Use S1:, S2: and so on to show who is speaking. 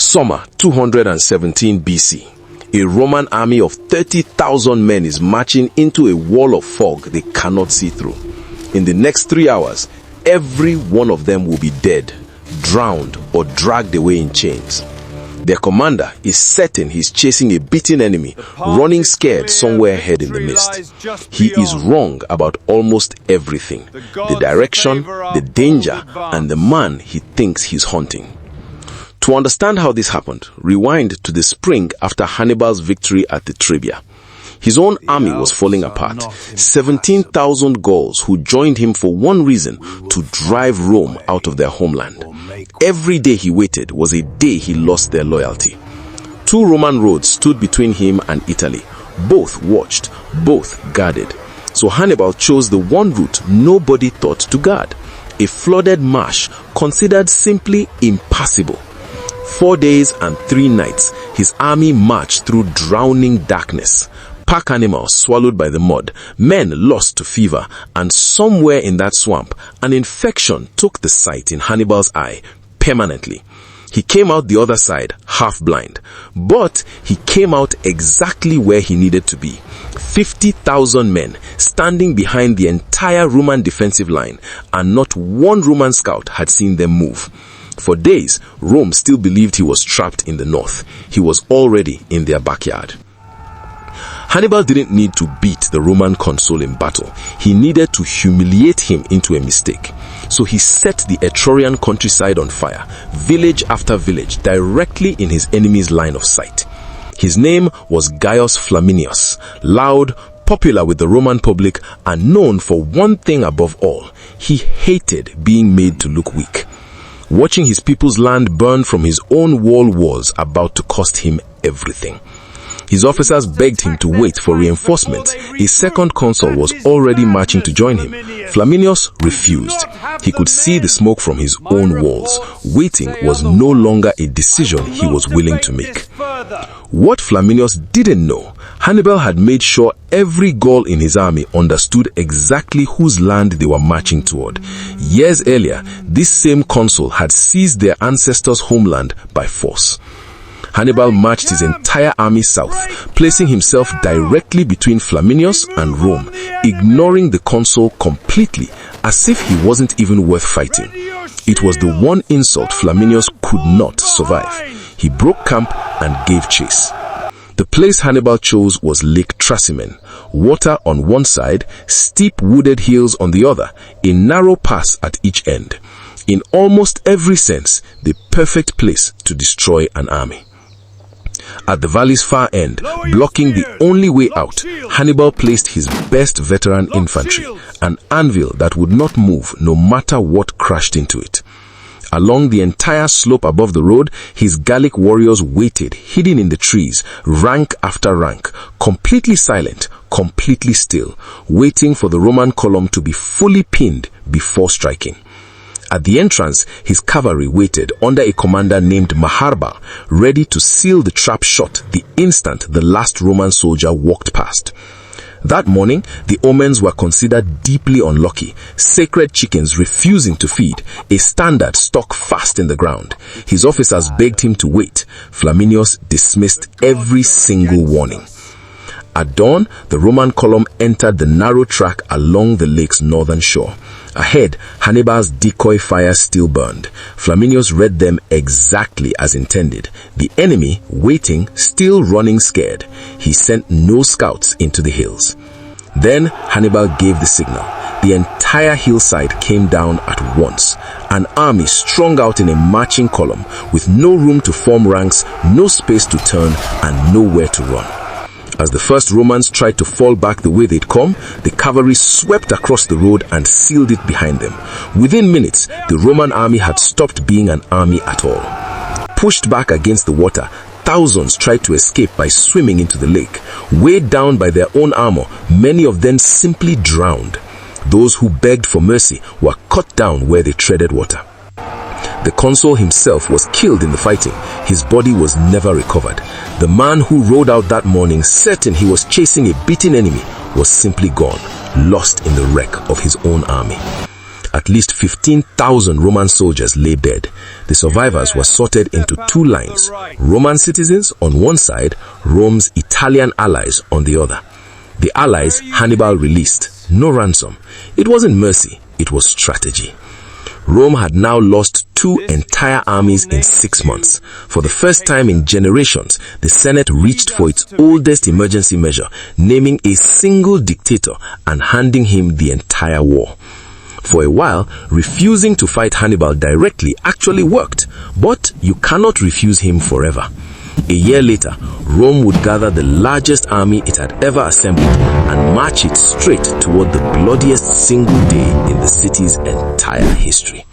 S1: Summer 217 BC. A Roman army of 30,000 men is marching into a wall of fog they cannot see through. In the next 3 hours, every one of them will be dead, drowned, or dragged away in chains. Their commander is certain he's chasing a beaten enemy, running scared somewhere ahead in the mist. He is wrong about almost everything: the direction, the danger, and the man he thinks he's hunting. To understand how this happened, rewind to the spring after Hannibal's victory at Etrurian. His own army was falling apart. 17,000 Gauls who joined him for one reason: to drive Rome out of their homeland. Every day he waited was a day he lost their loyalty. 2 Roman roads stood between him and Italy. Both watched, both guarded. So Hannibal chose the one route nobody thought to guard: a flooded marsh considered simply impassable. 4 days and 3 nights, his army marched through drowning darkness. Pack animals swallowed by the mud, men lost to fever, and somewhere in that swamp, an infection took the sight in Hannibal's eye permanently. He came out the other side, half blind, but he came out exactly where he needed to be. 50,000 men standing behind the entire Roman defensive line, and not one Roman scout had seen them move. For days, Rome still believed he was trapped in the north. He was already in their backyard. Hannibal didn't need to beat the Roman consul in battle. He needed to humiliate him into a mistake. So he set the Etrurian countryside on fire, village after village, directly in his enemy's line of sight. His name was Gaius Flaminius, loud, popular with the Roman public, and known for one thing above all: he hated being made to look weak. Watching his people's land burn from his own wall was about to cost him everything. His officers begged him to wait for reinforcements. A second consul was already marching to join him. Flaminius refused. He could see the smoke from his own walls. Waiting was no longer a decision he was willing to make. What Flaminius didn't know, Hannibal had made sure every Gaul in his army understood exactly whose land they were marching toward. Years earlier, this same consul had seized their ancestors' homeland by force. Hannibal marched his entire army south, placing himself directly between Flaminius and Rome, ignoring the consul completely, as if he wasn't even worth fighting. It was the one insult Flaminius could not survive. He broke camp and gave chase. The place Hannibal chose was Lake Trasimene. Water on one side, steep wooded hills on the other, a narrow pass at each end. In almost every sense, the perfect place to destroy an army. At the valley's far end, blocking the only way out, Hannibal placed his best veteran infantry, an anvil that would not move no matter what crashed into it. Along the entire slope above the road, his Gallic warriors waited, hidden in the trees, rank after rank, completely silent, completely still, waiting for the Roman column to be fully pinned before striking. At the entrance, his cavalry waited under a commander named Hannibal, ready to seal the trap shut the instant the last Roman soldier walked past. That morning, the omens were considered deeply unlucky, sacred chickens refusing to feed, a standard stuck fast in the ground. His officers begged him to wait. Flaminius dismissed every single warning. At dawn, the Roman column entered the narrow track along the lake's northern shore. Ahead, Hannibal's decoy fire still burned. Flaminius read them exactly as intended. The enemy, waiting, still running scared. He sent no scouts into the hills. Then Hannibal gave the signal. The entire hillside came down at once. An army strung out in a marching column, with no room to form ranks, no space to turn, and nowhere to run. As the first Romans tried to fall back the way they'd come, the cavalry swept across the road and sealed it behind them. Within minutes, the Roman army had stopped being an army at all. Pushed back against the water, thousands tried to escape by swimming into the lake. Weighed down by their own armor, many of them simply drowned. Those who begged for mercy were cut down where they treaded water. The consul himself was killed in the fighting. His body was never recovered. The man who rode out that morning, certain he was chasing a beaten enemy, was simply gone, lost in the wreck of his own army. at least 15,000 Roman soldiers lay dead. The survivors were sorted into two lines: Roman citizens on one side, Rome's Italian allies on the other. The allies Hannibal released. No ransom. It wasn't mercy, it was strategy. Rome had now lost two entire armies in 6 months. For the first time in generations, the Senate reached for its oldest emergency measure, naming a single dictator and handing him the entire war. For a while, refusing to fight Hannibal directly actually worked, but you cannot refuse him forever. A year later, Rome would gather the largest army it had ever assembled and march it straight toward the bloodiest single day in the city's entire history.